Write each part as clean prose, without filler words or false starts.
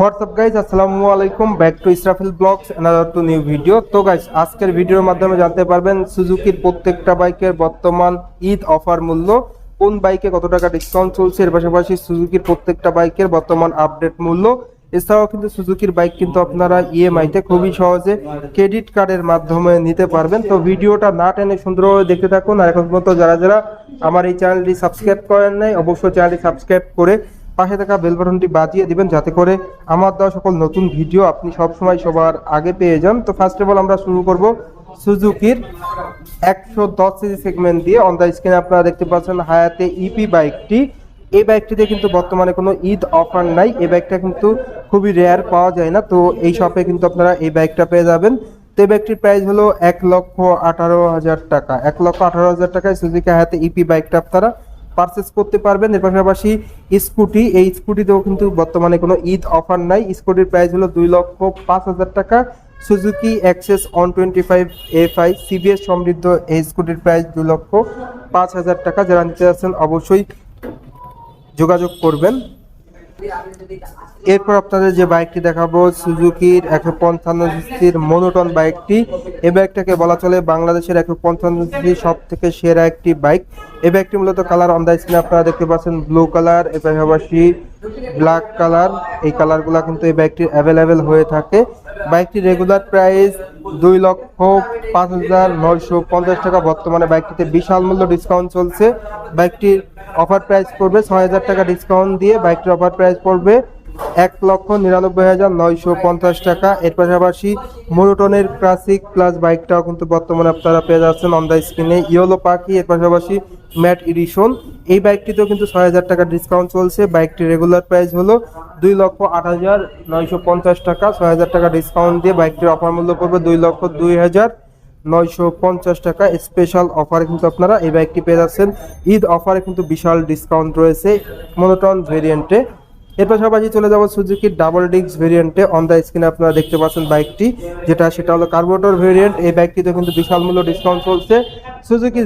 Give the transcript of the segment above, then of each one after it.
WhatsApp guys, আসসালামু আলাইকুম। Back to Israfil vlogs, another to new video. তো গাইজ, আজকের ভিডিওর মাধ্যমে জানতে পারবেন সুজুকির প্রত্যেকটা বাইকের বর্তমান ঈদ অফার মূল্য, কোন বাইকে কত টাকা ডিসকাউন্ট চলছে, এর পাশাপাশি সুজুকির প্রত্যেকটা বাইকের বর্তমান আপডেট মূল্য। এছাড়াও কিন্তু সুজুকির বাইক কিন্তু আপনারা ইএমআইতে খুবই সহজে ক্রেডিট কার্ডের মাধ্যমে নিতে পারবেন। তো ভিডিওটা না টেনে সুন্দরভাবে দেখতে থাকুন। আর এখন পর্যন্ত যারা যারা আমার এই চ্যানেলটি সাবস্ক্রাইব করেন নাই, অবশ্যই চ্যানেলটি সাবস্ক্রাইব করে পাশে থাকা বেল বাটনটি বাজিয়ে দিবেন, যাতে করে আমার দেওয়া সকল নতুন ভিডিও আপনি সবসময় সবার আগে পেয়ে যান। তো ফার্স্ট অফ অল আমরা শুরু করব সুজুকির 110 সিসি সেগমেন্ট দিয়ে। অন দ্য স্ক্রিনে আপনারা দেখতে পাচ্ছেন হায়াতে ইপি বাইকটি। এই বাইকটিতে কিন্তু বর্তমানে কোনো ঈদ অফার নাই। এই বাইকটা কিন্তু খুবই রেয়ার, পাওয়া যায় না। তো এই শপে কিন্তু আপনারা এই বাইকটা পেয়ে যাবেন। তো এই বাইকটির প্রাইস হলো 1,18,000 টাকা। 1,18,000 টাকায় সুজুকি হায়াতে ইপি বাইকটা আপনারা পারচেস করতে পারবেন। এর পাশাপাশি স্কুটি, এই স্কুটিতেও কিন্তু বর্তমানে কোনো ঈদ অফার নাই। স্কুটির প্রাইস হলো 2,05,000 টাকা। সুজুকি অ্যাক্সেস 125 FI সিবিএস সমৃদ্ধ এই স্কুটির প্রাইস 2,05,000 টাকা। যারা নিতে যাচ্ছেন অবশ্যই যোগাযোগ করবেন। এরপর আপনাদের যে বাইকটি দেখাবো সুজুকির 155 সিসির মনোটন বাইকটি। এই বাইকটাকে বলা চলে বাংলাদেশের 155 সিসি সব থেকে সেরা একটি বাইক। এই বাইকটি মূলত কালার অন দ্য স্ক্রিনে আপনারা দেখতে পাচ্ছেন ব্লু কালার, এর পাশাপাশি ব্ল্যাক কালার। এই কালারগুলো কিন্তু এই বাইকটির অ্যাভেলেবেল হয়ে থাকে। বাইকটির রেগুলার প্রাইস 2,05,950 টাকা। বর্তমানে বাইকটিতে বিশাল মূল্য ডিসকাউন্ট চলছে। বাইকটির অফার প্রাইস পড়বে 6,000 টাকা ডিসকাউন্ট দিয়ে। বাইকটির অফার প্রাইস পড়বে 1,99,950 টাকা। এর পাশাপাশি মোনোটনের ক্লাসিক প্লাস বাইকটাও কিন্তু বর্তমানে আপনারা পেয়ে যাচ্ছেন অন দ্য স্ক্রিনে ইয়েলো পাখি। এর পাশাপাশি ম্যাট এডিশন। এই বাইকটিতেও কিন্তু 6,000 টাকা ডিসকাউন্ট চলছে। বাইকটির রেগুলার প্রাইস হলো 2,08,950 টাকা। 6,000 টাকা ডিসকাউন্ট দিয়ে বাইকটির অফার মূল্য পড়বে 2,02,950 টাকা। স্পেশাল অফারে কিন্তু আপনারা এই বাইকটি পেয়ে যাচ্ছেন। ঈদ অফারে কিন্তু বিশাল ডিসকাউন্ট রয়েছে মোনোটন ভেরিয়েন্টে। এর পাশাপাশি চলে যাবো সুজুকির ডাবল ডিস্ক ভেরিয়েন্টে। অন দ্য স্ক্রিনে আপনারা দেখতে পাচ্ছেন বাইকটি, সেটা হলো কার্বোরেটর ভেরিয়েন্ট। এই বাইকটিতে কিন্তু বিশাল মূল্য ডিসকাউন্ট চলছে। Suzuki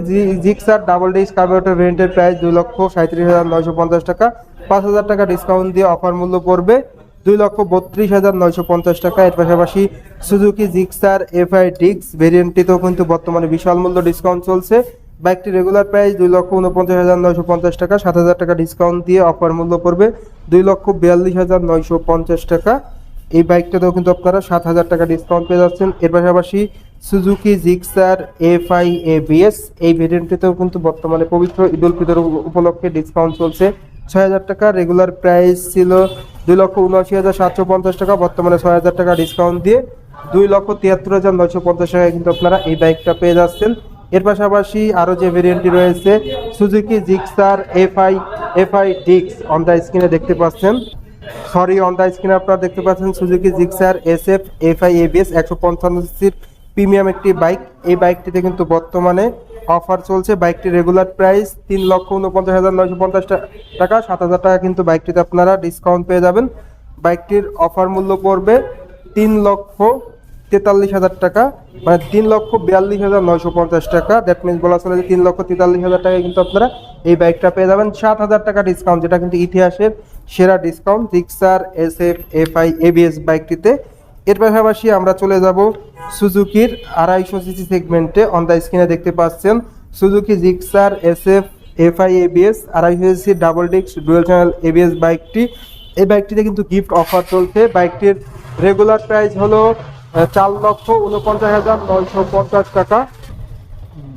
Gixxer double disc carburettor ভেরিয়েন্টের প্রাইস 2,37,950 টাকা। 5,000 টাকা ডিসকাউন্ট দিয়ে অফার মূল্য পড়বে 2,32,950 টাকা। এর পাশাপাশি সুজুকি জিক্সার এফআই ডিস্ক ভেরিয়েন্টটিতেও কিন্তু বর্তমানে বিশাল মূল্য ডিসকাউন্ট চলছে। বাইকটি রেগুলার প্রাইস 2,49,950 টাকা। 7,000 টাকা ডিসকাউন্ট দিয়ে অফার মূল্য পড়বে 2,42,950 টাকা। এই বাইকটাতেও কিন্তু আপনারা 7,000 টাকা ডিসকাউন্ট পেয়ে যাচ্ছেন। এর পাশাপাশি সুজুকি জিক্সার FI ABS এই ভেরিয়েন্টটিতেও কিন্তু বর্তমানে পবিত্র ঈদ উল ফিতর উপলক্ষে ডিসকাউন্ট চলছে। 6,000 টাকা। রেগুলার প্রাইস ছিল 2,79,750 টাকা। বর্তমানে 6,000 টাকা ডিসকাউন্ট দিয়ে 2,73,950 টাকায় কিন্তু আপনারা এই বাইকটা পেয়ে যাচ্ছেন। এর পাশাপাশি আরও যে ভেরিয়েন্টটি রয়েছে সুজুকি জিক্সার FI ডিক্স। অন দ্য স্ক্রিনে দেখতে পাচ্ছেন, অন দ্য স্ক্রিনে আপনারা দেখতে পাচ্ছেন Suzuki Gixxer SF FI ABS 155 সিসির প্রিমিয়াম একটি বাইক। এই বাইকটিতে কিন্তু বর্তমানে অফার চলছে। বাইকটির রেগুলার প্রাইস 3,49,950 টাকা। 7,000 টাকা কিন্তু বাইকটিতে আপনারা ডিসকাউন্ট পেয়ে যাবেন। বাইকটির অফার মূল্য পড়বে 3,43,000 টাকা, মানে 3,42,950 টাকা। দ্যাট মিনস বলা চলে যে 3,43,000 টাকায় কিন্তু আপনারা এই বাইকটা পেয়ে যাবেন। 7,000 টাকা ডিসকাউন্ট, যেটা কিন্তু ইতিহাসের সেরা discount Gixxer SF FI ABS বাইকটিতে। এর পাশাপাশি আমরা চলে যাব সুজুকির 250 সিসি সেগমেন্টে। অন দ্য স্ক্রিনে দেখতে পাচ্ছেন Suzuki Gixxer SF FI ABS 250 CC double disc dual channel ABS বাইকটি। এই বাইকটিতে কিন্তু গিফট অফার চলছে। বাইকটির রেগুলার প্রাইস হলো 4,49,950 টাকা।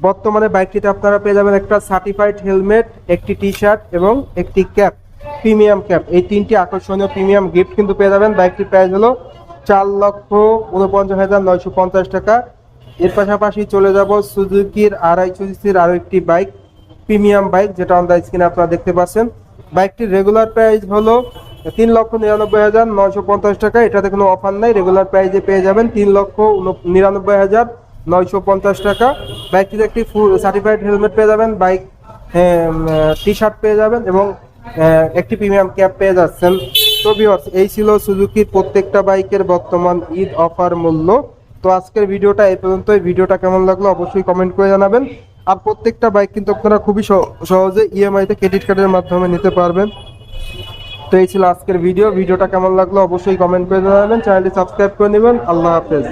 বর্তমানে বাইকটিতে আপনারা পেয়ে যাবেন একটা সার্টিফাইড হেলমেট, একটি টি শার্ট এবং একটি ক্যাপ, প্রিমিয়াম ক্যাপ। এই তিনটি আকর্ষণীয় প্রিমিয়াম গিফট কিন্তু পেয়ে যাবেন। বাইকটির প্রাইস হলো 4,49,950 টাকা। এর পাশাপাশি চলে যাব সুজুকির 250 সিসির আরও একটি বাইক, প্রিমিয়াম বাইক, যেটা অন দ্য স্ক্রিনে আপনারা দেখতে পাচ্ছেন। বাইকটির রেগুলার প্রাইস হলো 3,99,950 টাকা। এটাতে কোনো অফার নাই। রেগুলার প্রাইসে পেয়ে যাবেন 3,99,950 টাকা। বাইকটিতে একটি ফুল সার্টিফাইড হেলমেট পেয়ে যাবেন, বাইক টি শার্ট পেয়ে যাবেন এবং একটি প্রিমিয়াম ক্যাপ পেয়ে যাচ্ছেন। তো ভিউয়ার্স, এই ছিল সুজুকির প্রত্যেকটা বাইকের বর্তমান ঈদ অফার মূল্য। তো আজকের ভিডিওটা এই পর্যন্তই। ভিডিওটা কেমন লাগলো অবশ্যই কমেন্ট করে জানাবেন। আর প্রত্যেকটা বাইক কিন্তু আপনারা খুবই সহজে ইএমআইতে ক্রেডিট কার্ডের মাধ্যমে নিতে পারবেন। তো এই ছিল আজকের ভিডিওটা কেমন লাগলো অবশ্যই কমেন্ট করে জানাবেন, চ্যানেলটি সাবস্ক্রাইব করে নেবেন। আল্লাহ হাফেজ।